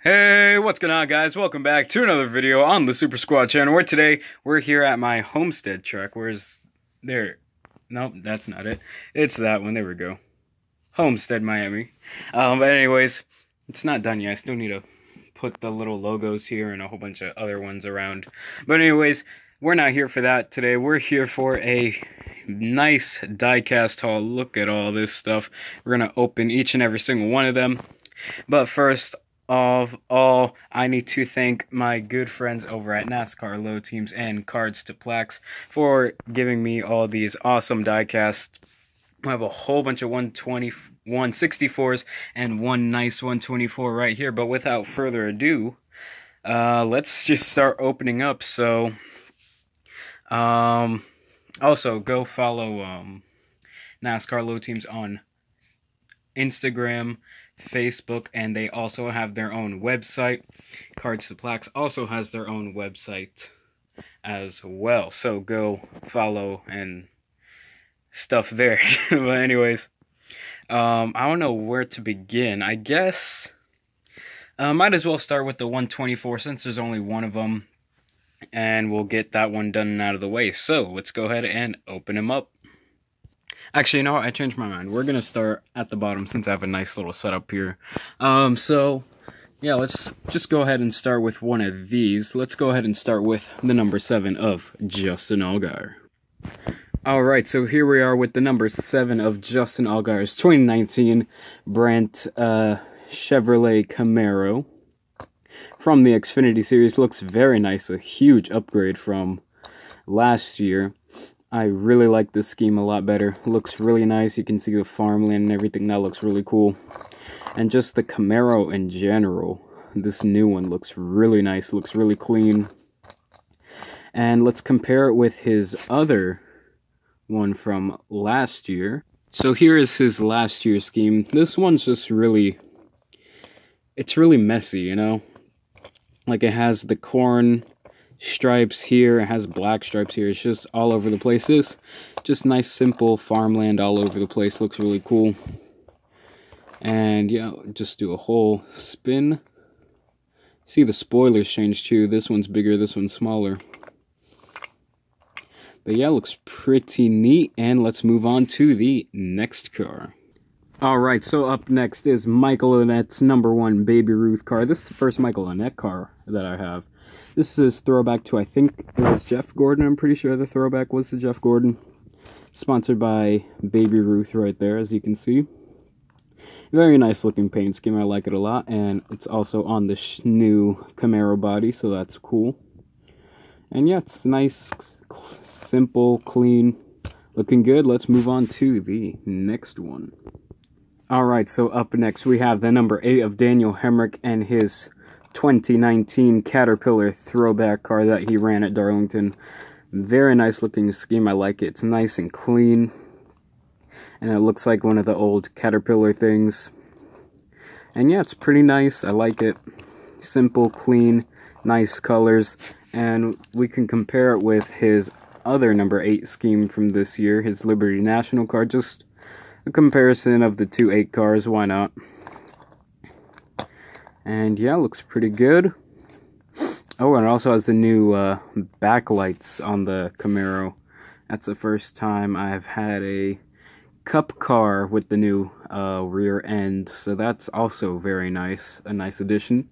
Hey, what's going on, guys? Welcome back to another video on the Super Squad channel, where today we're here at my homestead truck. Where's there? Nope, that's not it. It's that one. There we go. Homestead, Miami. But anyways, it's not done yet. I still need to put the little logos here and a whole bunch of other ones around. But anyways, we're not here for that today. We're here for a nice diecast haul. Look at all this stuff. We're going to open each and every single one of them. But first of all, I need to thank my good friends over at NASCAR Low Teams and Cards to Plaques for giving me all these awesome diecasts. I have a whole bunch of 164s and one nice 124 right here. But without further ado, let's just start opening up. So, also go follow NASCAR Low Teams on Instagram, Facebook, and they also have their own website. Cards to Plaques also has their own website as well, so go follow and stuff there. But anyways, I don't know where to begin. I guess might as well start with the 124 since there's only one of them, and we'll get that one done and out of the way. So let's go ahead and open them up. Actually, you know what? I changed my mind. We're going to start at the bottom since I have a nice little setup here. So, yeah, let's just go ahead and start with one of these. Let's go ahead and start with the number 7 of Justin Allgaier. Alright, so here we are with the number 7 of Justin Allgaier's 2019 Brent Chevrolet Camaro from the Xfinity Series. Looks very nice. A huge upgrade from last year. I really like this scheme a lot better. Looks really nice. You can see the farmland and everything. That looks really cool. And just the Camaro in general. This new one looks really nice. Looks really clean. And let's compare it with his other one from last year. So here is his last year scheme. This one's just really... it's really messy, you know? Like, it has the corn stripes here, it has black stripes here. It's just all over the place. It's just nice simple farmland all over the place. Looks really cool. And yeah, just do a whole spin. See, the spoilers changed too. This one's bigger, this one's smaller. But yeah, looks pretty neat. And let's move on to the next car. Alright, so up next is Michael Annette's number 1 Baby Ruth car. This is the first Michael Annette car that I have. This is throwback to, I think it was Jeff Gordon. I'm pretty sure the throwback was to Jeff Gordon. Sponsored by Baby Ruth right there, as you can see. Very nice looking paint scheme. I like it a lot. And it's also on the new Camaro body, so that's cool. And yeah, it's nice, simple, clean, looking good. Let's move on to the next one. Alright, so up next we have the number 8 of Daniel Henrik and his 2019 Caterpillar throwback car that he ran at Darlington. Very nice looking scheme. I like it. It's nice and clean. And it looks like one of the old Caterpillar things. And yeah, it's pretty nice. I like it. Simple, clean, nice colors. And we can compare it with his other number 8 scheme from this year, his Liberty National car. Just a comparison of the two 8 cars. Why not? And yeah, looks pretty good. Oh, and it also has the new backlights on the Camaro. That's the first time I've had a cup car with the new rear end. So that's also very nice. A nice addition.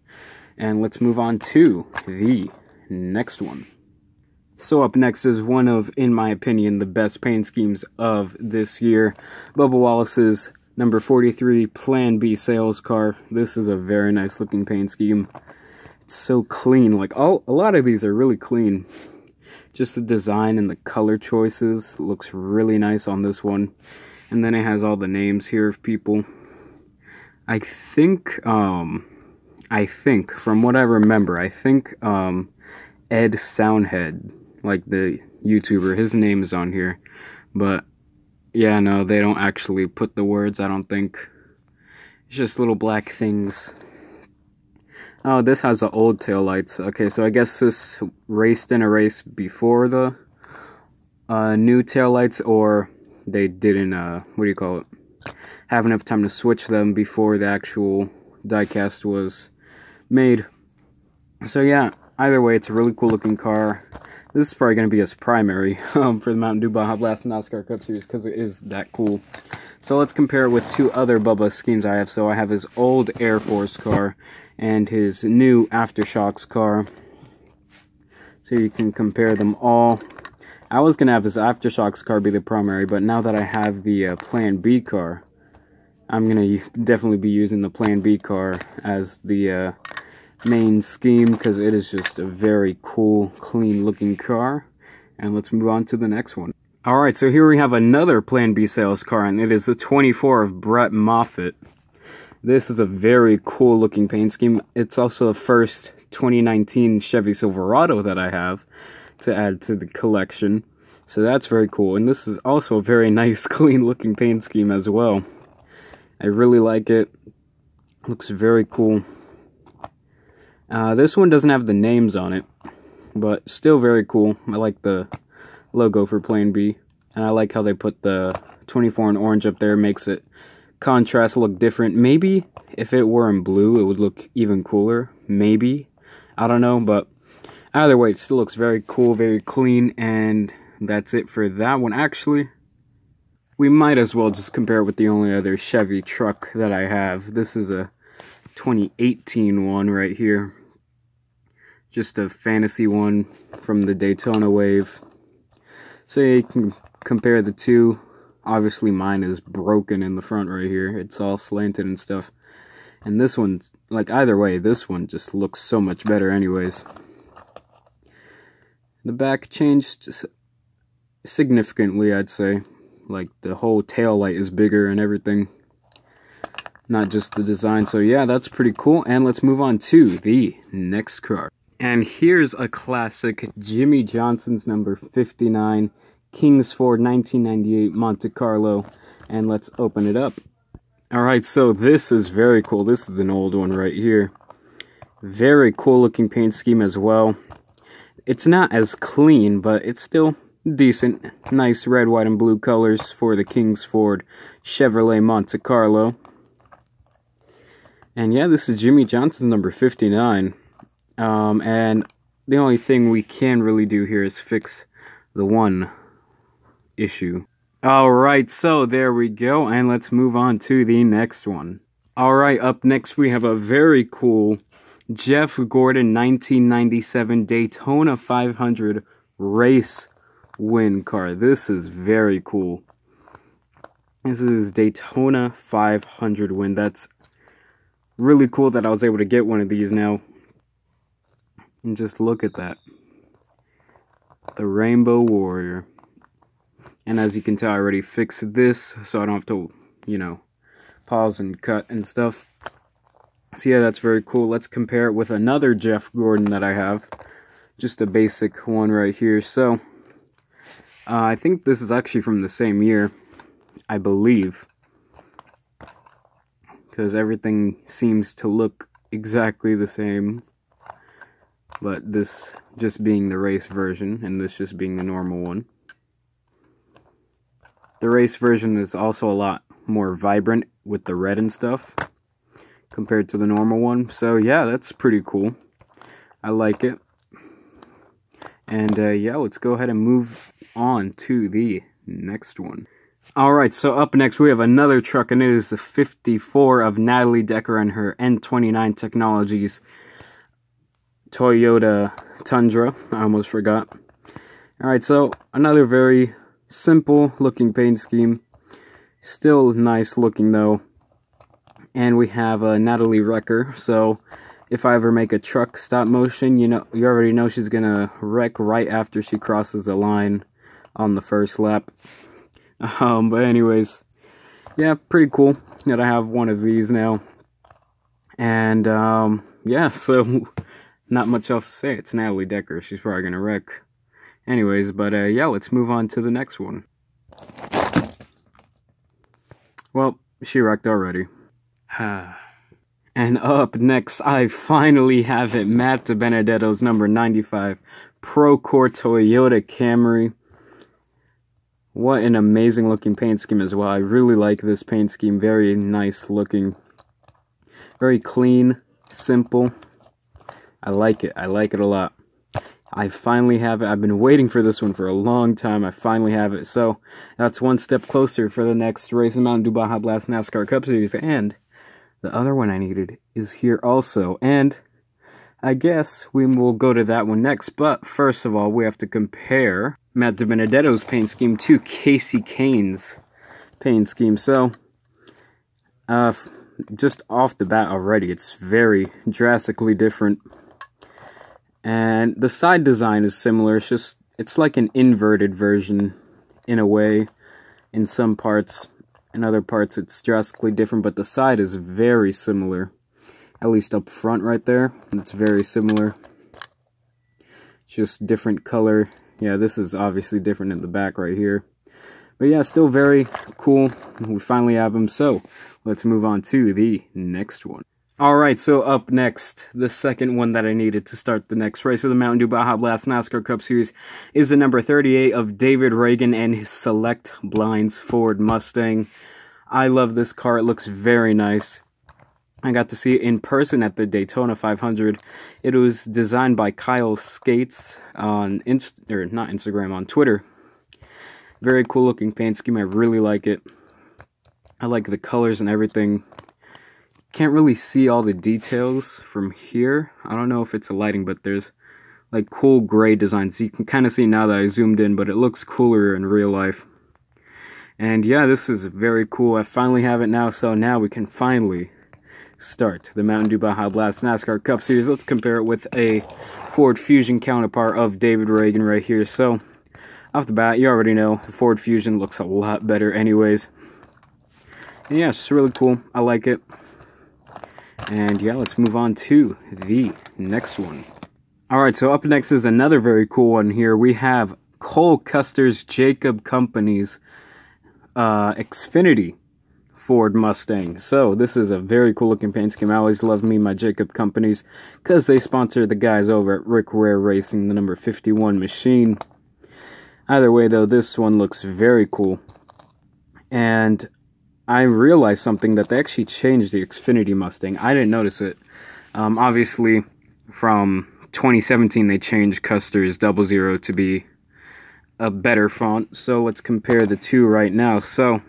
And let's move on to the next one. So up next is one of, in my opinion, the best paint schemes of this year. Bubba Wallace's number 43 Plan B sales car. This is a very nice looking paint scheme. It's so clean. Like, a lot of these are really clean. Just the design and the color choices looks really nice on this one. And then it has all the names here of people. I think from what I remember, I think Ed Soundhead, like the YouTuber, his name is on here. But yeah, no, they don't actually put the words, I don't think. It's just little black things. Oh, this has the old taillights. Okay, so I guess this raced in a race before the new taillights, or they didn't, what do you call it? Have enough time to switch them before the actual diecast was made. So yeah, either way, it's a really cool looking car. This is probably going to be his primary for the Mountain Dew Baja Blast NASCAR Cup Series because it is that cool. So let's compare it with two other Bubba schemes I have. So I have his old Air Force car and his new Aftershocks car. So you can compare them all. I was going to have his Aftershocks car be the primary, but now that I have the Plan B car, I'm going to definitely be using the Plan B car as the main scheme because it is just a very cool, clean looking car. And let's move on to the next one. Alright, so here we have another Plan B sales car, and it is the 24 of Brett Moffitt. This is a very cool looking paint scheme. It's also the first 2019 Chevy Silverado that I have to add to the collection. So that's very cool. And this is also a very nice, clean looking paint scheme as well. I really like it. Looks very cool. This one doesn't have the names on it, but still very cool. I like the logo for Plan B, and I like how they put the 24 in orange up there. Makes it contrast look different. Maybe if it were in blue, it would look even cooler. Maybe. I don't know, but either way, it still looks very cool, very clean, and that's it for that one. Actually, we might as well just compare it with the only other Chevy truck that I have. This is a 2018 one right here. Just a fantasy one from the Daytona wave. So you can compare the two. Obviously mine is broken in the front right here. It's all slanted and stuff. And this one, like either way, this one just looks so much better anyways. The back changed significantly, I'd say. Like the whole tail light is bigger and everything. Not just the design. So yeah, that's pretty cool. And let's move on to the next car. And here's a classic, Jimmie Johnson's number 59, Kingsford 1998 Monte Carlo. And let's open it up. Alright, so this is very cool. This is an old one right here. Very cool looking paint scheme as well. It's not as clean, but it's still decent. Nice red, white, and blue colors for the Kingsford Chevrolet Monte Carlo. And yeah, this is Jimmie Johnson's number 59. And the only thing we can really do here is fix the one issue. Alright, so there we go, and let's move on to the next one. Alright, up next we have a very cool Jeff Gordon 1997 Daytona 500 race win car. This is very cool. This is Daytona 500 win. That's really cool that I was able to get one of these now. And just look at that. The Rainbow Warrior. And as you can tell, I already fixed this, so I don't have to, you know, pause and cut and stuff. So yeah, that's very cool. Let's compare it with another Jeff Gordon that I have. Just a basic one right here. So, I think this is actually from the same year, I believe. Because everything seems to look exactly the same. But this just being the race version, and this just being the normal one. The race version is also a lot more vibrant with the red and stuff compared to the normal one. So yeah, that's pretty cool. I like it. And yeah, let's go ahead and move on to the next one. Alright, so up next we have another truck, and it is the 54 of Natalie Decker and her N29 Technologies Toyota Tundra. I almost forgot. Alright, so another very simple looking paint scheme. Still nice looking though. And we have a Natalie Wrecker, so if I ever make a truck stop motion, you already know she's gonna wreck right after she crosses the line on the first lap. But anyways, yeah, pretty cool that I have one of these now. And yeah, so not much else to say. It's Natalie Decker. She's probably gonna wreck. Anyways, but yeah, let's move on to the next one. Well, she wrecked already. And up next, I finally have it. Matt DiBenedetto's number 95 Procore Toyota Camry. What an amazing looking paint scheme as well. I really like this paint scheme. Very nice looking. Very clean, simple. I like it. I like it a lot. I finally have it. I've been waiting for this one for a long time. I finally have it. So that's one step closer for the next race in Mountain Dew Baja Blast NASCAR Cup Series. And the other one I needed is here also. And I guess we will go to that one next. But first of all, we have to compare Matt DiBenedetto's paint scheme to Casey Kane's paint scheme. So, just off the bat already, it's very drastically different. And the side design is similar. It's like an inverted version in a way in some parts. In other parts it's drastically different, but the side is very similar. At least up front right there, it's very similar. Just different color. Yeah, this is obviously different in the back right here. But yeah, still very cool. We finally have them, so let's move on to the next one. Alright, so up next, the second one that I needed to start the next race of the Mountain Dew Baja Blast NASCAR Cup Series is the number 38 of David Reagan and his Select Blinds Ford Mustang. I love this car. It looks very nice. I got to see it in person at the Daytona 500. It was designed by Kyle Skates on on Twitter. Very cool looking paint scheme. I really like it. I like the colors and everything. Can't really see all the details from here. I don't know if it's a lighting, but there's like cool gray designs. You can kind of see now that I zoomed in, but it looks cooler in real life. And yeah, this is very cool. I finally have it now, so now we can finally start the Mountain Dew Baja Blast NASCAR Cup Series. Let's compare it with a Ford Fusion counterpart of David Reagan right here. So, off the bat, you already know the Ford Fusion looks a lot better anyways. And yeah, it's really cool. I like it. And yeah, let's move on to the next one. Alright, so up next is another very cool one here. We have Cole Custer's Jacob Company's Xfinity Ford Mustang. So this is a very cool looking paint scheme. I always love me my Jacob Companies because they sponsor the guys over at Rick Ware Racing, the number 51 machine. Either way though, this one looks very cool. And I realized something, that they actually changed the Xfinity Mustang. I didn't notice it. Obviously, from 2017, they changed Custer's 00 to be a better font. So let's compare the two right now. So,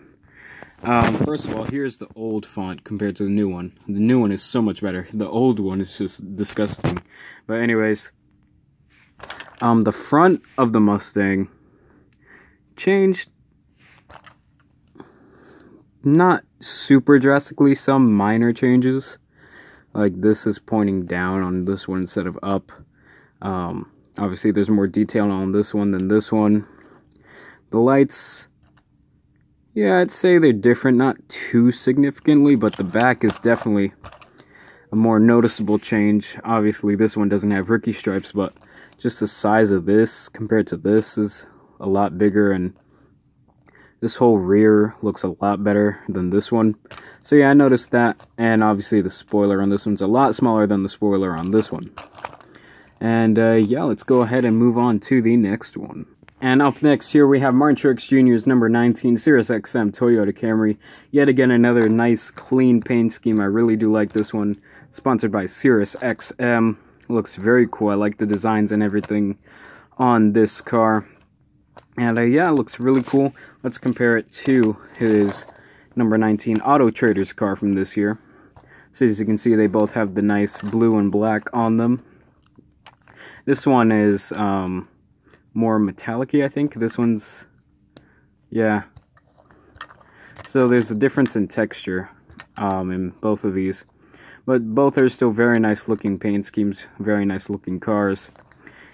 first of all, here's the old font compared to the new one. The new one is so much better. The old one is just disgusting. But anyways, the front of the Mustang changed. Not super drastically, some minor changes. Like this is pointing down on this one instead of up. Obviously there's more detail on this one than this one. The lights, yeah, I'd say they're different, not too significantly, but the back is definitely a more noticeable change. Obviously this one doesn't have rookie stripes, but just the size of this compared to this is a lot bigger, and this whole rear looks a lot better than this one. So yeah, I noticed that. And obviously the spoiler on this one's a lot smaller than the spoiler on this one. And yeah, let's go ahead and move on to the next one. And up next here we have Martin Truex Jr.'s number 19 Sirius XM Toyota Camry. Yet again, another nice clean paint scheme. I really do like this one. Sponsored by Sirius XM. Looks very cool. I like the designs and everything on this car. And yeah, it looks really cool. Let's compare it to his number 19 Auto Traders car from this year. So as you can see, they both have the nice blue and black on them. This one is more metallic-y, I think. This one's, yeah. So there's a difference in texture in both of these. But both are still very nice looking paint schemes, very nice looking cars.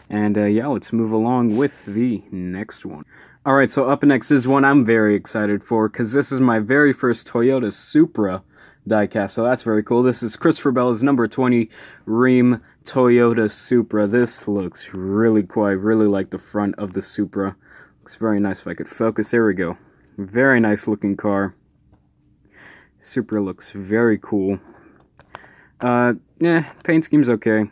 And yeah, let's move along with the next one. Alright, so up next is one I'm very excited for, because this is my very first Toyota Supra diecast, so that's very cool. This is Christopher Bella's number 20 Rheem Toyota Supra. This looks really cool. I really like the front of the Supra. Looks very nice. If I could focus, there we go. Very nice looking car. Supra looks very cool. Yeah, paint scheme's okay.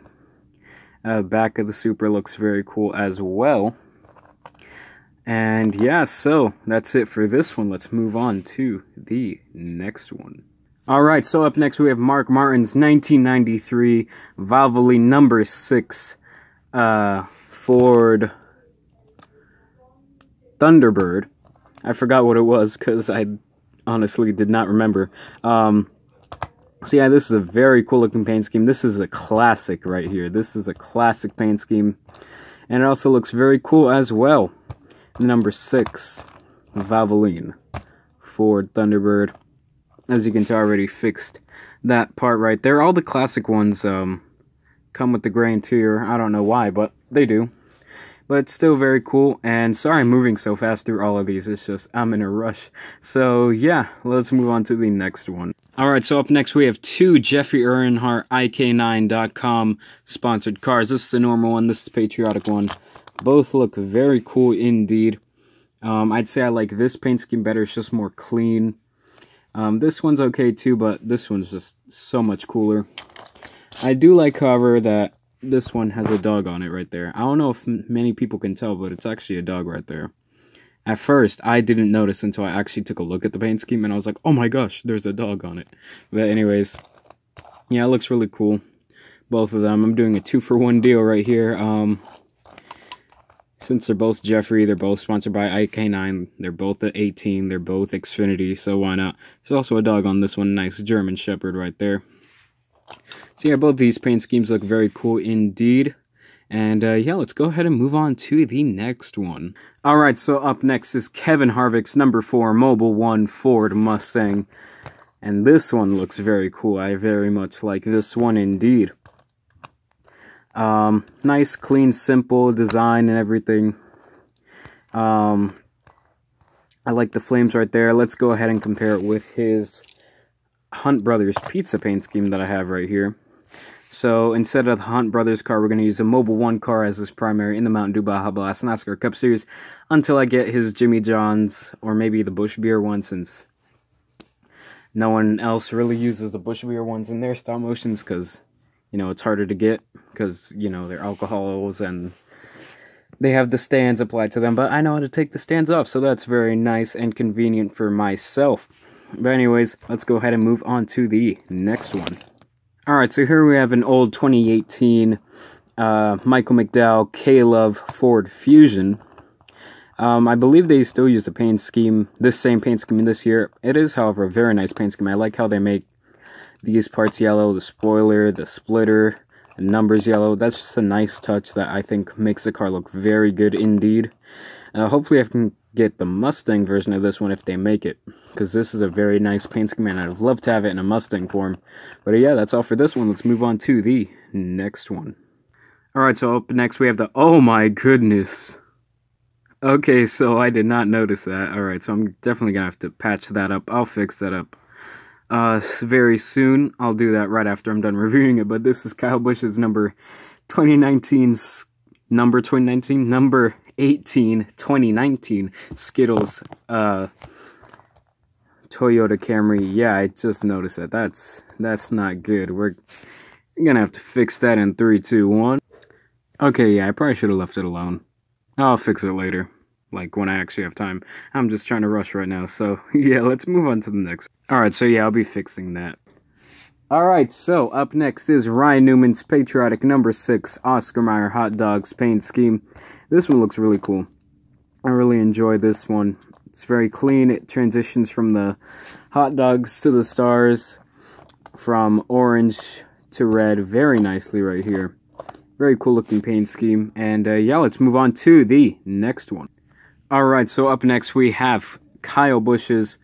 Back of the Supra looks very cool as well. And yeah, so that's it for this one. Let's move on to the next one. Alright, so up next we have Mark Martin's 1993 Valvoline number 6 Ford Thunderbird. I forgot what it was because I honestly did not remember. So yeah, this is a very cool looking paint scheme. This is a classic right here. This is a classic paint scheme. And it also looks very cool as well. Number 6, Valvoline, Ford Thunderbird. As you can tell, I already fixed that part right there. All the classic ones come with the gray interior. I don't know why, but they do. But it's still very cool. And sorry I'm moving so fast through all of these. It's just I'm in a rush. So yeah, let's move on to the next one. Alright, so up next we have 2 Jeffrey Earnhardt IK9.com sponsored cars. This is the normal one, this is the Patriotic one. Both look very cool indeed. I'd say I like this paint scheme better, it's just more clean. This one's okay too, but this one's just so much cooler. I do like, however, that this one has a dog on it right there. I don't know if many people can tell, but it's actually a dog right there. At first, I didn't notice until I actually took a look at the paint scheme, and I was like, oh my gosh, there's a dog on it. But anyways, yeah, it looks really cool. Both of them. I'm doing a 2-for-1 deal right here. Since they're both Jeffrey, they're both sponsored by IK9, they're both at 18, they're both Xfinity, so why not? There's also a dog on this one, nice German Shepherd right there. So yeah, both these paint schemes look very cool indeed. And yeah, let's go ahead and move on to the next one. Alright, so up next is Kevin Harvick's number 4 Mobile 1 Ford Mustang. And this one looks very cool. I very much like this one indeed. Nice, clean, simple design and everything. I like the flames right there. Let's go ahead and compare it with his Hunt Brothers pizza paint scheme that I have right here. So instead of the Hunt Brothers car, we're going to use a Mobile 1 car as this primary in the Mountain Dew Baja Blast NASCAR Cup Series until I get his Jimmy John's or maybe the Busch beer one, since no one else really uses the Busch beer ones in their stop motions because, you know, it's harder to get because, you know, they're alcohols and they have the stands applied to them. But I know how to take the stands off, so that's very nice and convenient for myself. But anyways, let's go ahead and move on to the next one. Alright, so here we have an old 2018 Michael McDowell Cale Ford Fusion. I believe they still use the paint scheme, this same paint scheme this year. It is, however, a very nice paint scheme. I like how they make these parts yellow, the spoiler, the splitter, the numbers yellow. That's just a nice touch that I think makes the car look very good indeed. Hopefully I can get the Mustang version of this one if they make it, because this is a very nice paint scheme and I'd love to have it in a Mustang form. But yeah, that's all for this one. Let's move on to the next one. Alright, so up next we have the, oh my goodness. Okay, so I did not notice that. Alright, so I'm definitely gonna have to patch that up. I'll fix that up very soon. I'll do that right after I'm done reviewing it. But this is Kyle Busch's number 2019's number 18 2019 Skittles Toyota Camry. Yeah, I just noticed that. That's not good. We're gonna have to fix that in 3, 2, 1. Okay, yeah, I probably should have left it alone. I'll fix it later, like when I actually have time. I'm just trying to rush right now, so yeah, let's move on to the next. Alright, so yeah, I'll be fixing that. Alright, so up next is Ryan Newman's Patriotic number 6 Oscar Mayer Hot Dogs paint scheme. This one looks really cool. I really enjoy this one. It's very clean. It transitions from the hot dogs to the stars, from orange to red very nicely right here. Very cool looking paint scheme. And yeah, let's move on to the next one. Alright, so up next we have Kyle Busch's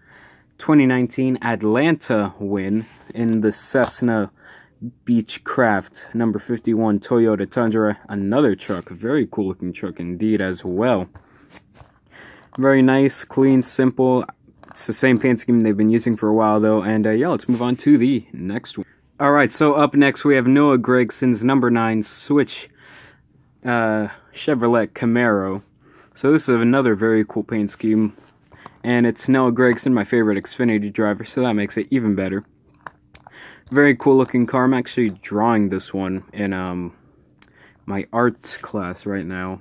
2019 Atlanta win in the Cessna Beechcraft number 51 Toyota Tundra. Another truck, a very cool looking truck indeed as well. Very nice, clean, simple. It's the same paint scheme they've been using for a while though. And yeah, let's move on to the next one. Alright, so up next we have Noah Gregson's number 9 Switch Chevrolet Camaro. So this is another very cool paint scheme. And it's Noah Gregson, my favorite Xfinity driver, so that makes it even better. Very cool looking car. I'm actually drawing this one in my art class right now,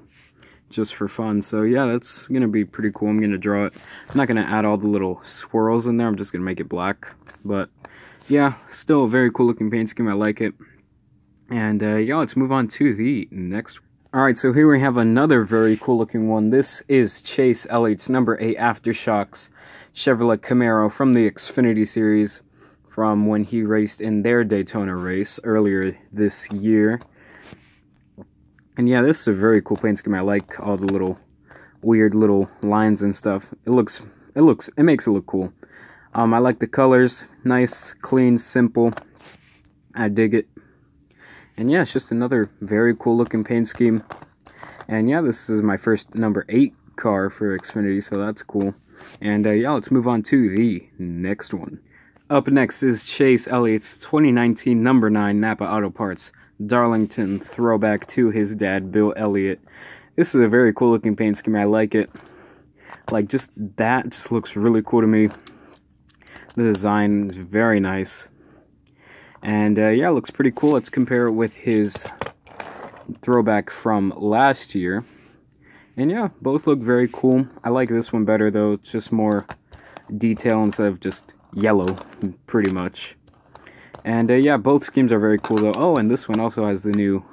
just for fun. So yeah, that's gonna be pretty cool. I'm gonna draw it. I'm not gonna add all the little swirls in there. I'm just gonna make it black. But yeah, still a very cool looking paint scheme. I like it. And yeah, let's move on to the next. Alright, so here we have another very cool looking one. This is Chase Elliott's number 8 Aftershocks Chevrolet Camaro from the Xfinity series, from when he raced in their Daytona race earlier this year. And yeah, this is a very cool paint scheme. I like all the little weird little lines and stuff. It makes it look cool. I like the colors, nice, clean, simple. I dig it. And yeah, it's just another very cool looking paint scheme. And yeah, this is my first number 8 car for Xfinity, so that's cool. And yeah, let's move on to the next one. Up next is Chase Elliott's 2019 number 9 Napa Auto Parts Darlington throwback to his dad, Bill Elliott. This is a very cool looking paint scheme. I like it. Like, just that just looks really cool to me. The design is very nice. And yeah, it looks pretty cool. Let's compare it with his throwback from last year. And yeah, both look very cool. I like this one better though. It's just more detail instead of just yellow, pretty much. And yeah, both schemes are very cool though. Oh, and this one also has the new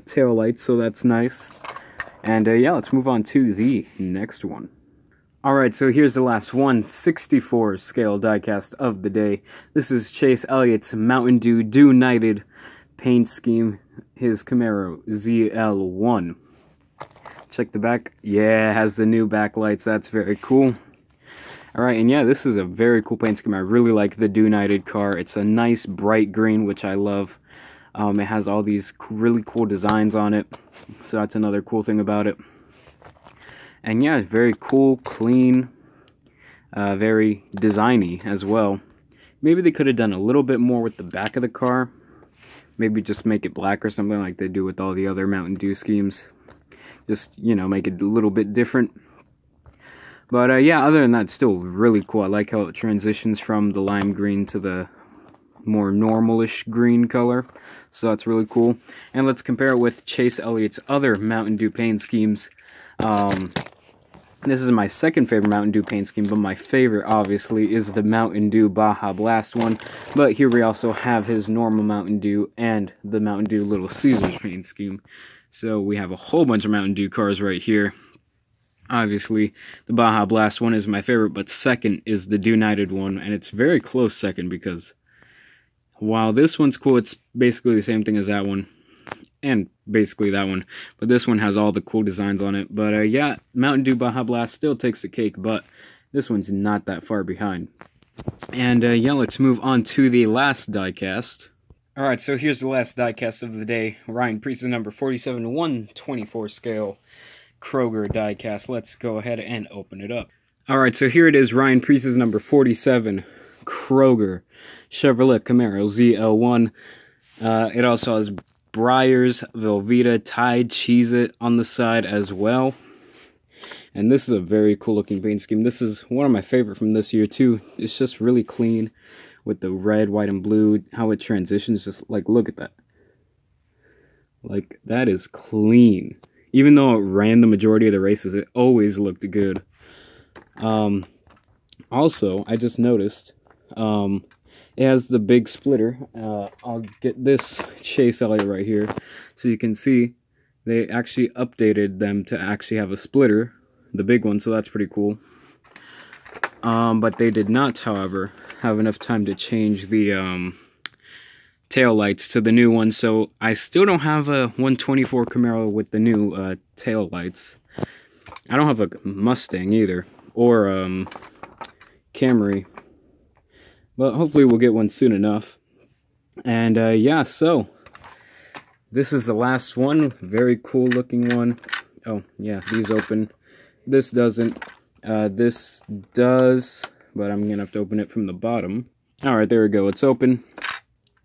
tail lights, so that's nice. And yeah, let's move on to the next one. Alright, so here's the last 1/64 scale diecast of the day. This is Chase Elliott's Mountain Dew United paint scheme, his Camaro ZL1. Check the back. Yeah, it has the new backlights. That's very cool. Alright, and yeah, this is a very cool paint scheme. I really like the United car. It's a nice bright green, which I love. It has all these really cool designs on it, so that's another cool thing about it. And yeah, it's very cool, clean, very designy as well. Maybe they could have done a little bit more with the back of the car. Maybe just make it black or something like they do with all the other Mountain Dew schemes. Just, you know, make it a little bit different. But yeah, other than that, still really cool. I like how it transitions from the lime green to the more normalish green color. So that's really cool. And let's compare it with Chase Elliott's other Mountain Dew paint schemes. This is my second favorite Mountain Dew paint scheme, but my favorite, obviously, is the Mountain Dew Baja Blast one. But here we also have his normal Mountain Dew and the Mountain Dew Little Caesars paint scheme. So we have a whole bunch of Mountain Dew cars right here. Obviously, the Baja Blast one is my favorite, but second is the United one, and it's very close second because while this one's cool, it's basically the same thing as that one. And basically that one, but this one has all the cool designs on it. But yeah, Mountain Dew Baja Blast still takes the cake, but this one's not that far behind. And yeah, let's move on to the last diecast. Alright, so here's the last diecast of the day. Ryan Priest's number 47 1/24 scale Kroger diecast. Let's go ahead and open it up. Alright, so here it is, Ryan Priest's number 47 Kroger Chevrolet Camaro ZL1. It also has Breyers, Velveeta, Tide, Cheez-It on the side as well. And this is a very cool looking paint scheme. This is one of my favorite from this year too. It's just really clean with the red, white, and blue. How it transitions, just like, look at that. Like, that is clean. Even though it ran the majority of the races, it always looked good. Also, I just noticed, it has the big splitter. I'll get this Chase Elliott right here. So you can see they actually updated them to actually have a splitter, the big one, so that's pretty cool. But they did not, however, have enough time to change the tail lights to the new one. So I still don't have a 124 Camaro with the new tail lights. I don't have a Mustang either, or Camry. But hopefully we'll get one soon enough. And yeah, so this is the last one. Very cool looking one. Oh, yeah, these open. This doesn't. This does, but I'm going to have to open it from the bottom. Alright, there we go. It's open.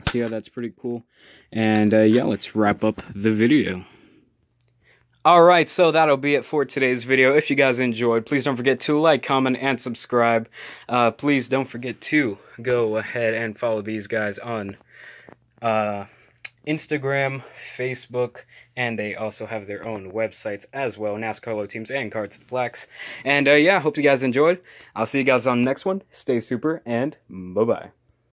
So yeah, that's pretty cool. And yeah, let's wrap up the video. Alright, so that'll be it for today's video. If you guys enjoyed, please don't forget to like, comment, and subscribe. Please don't forget to go ahead and follow these guys on Instagram, Facebook, and they also have their own websites as well, NASCAR Low Teams and Cards to Blacks. And yeah, hope you guys enjoyed. I'll see you guys on the next one. Stay super, and bye-bye.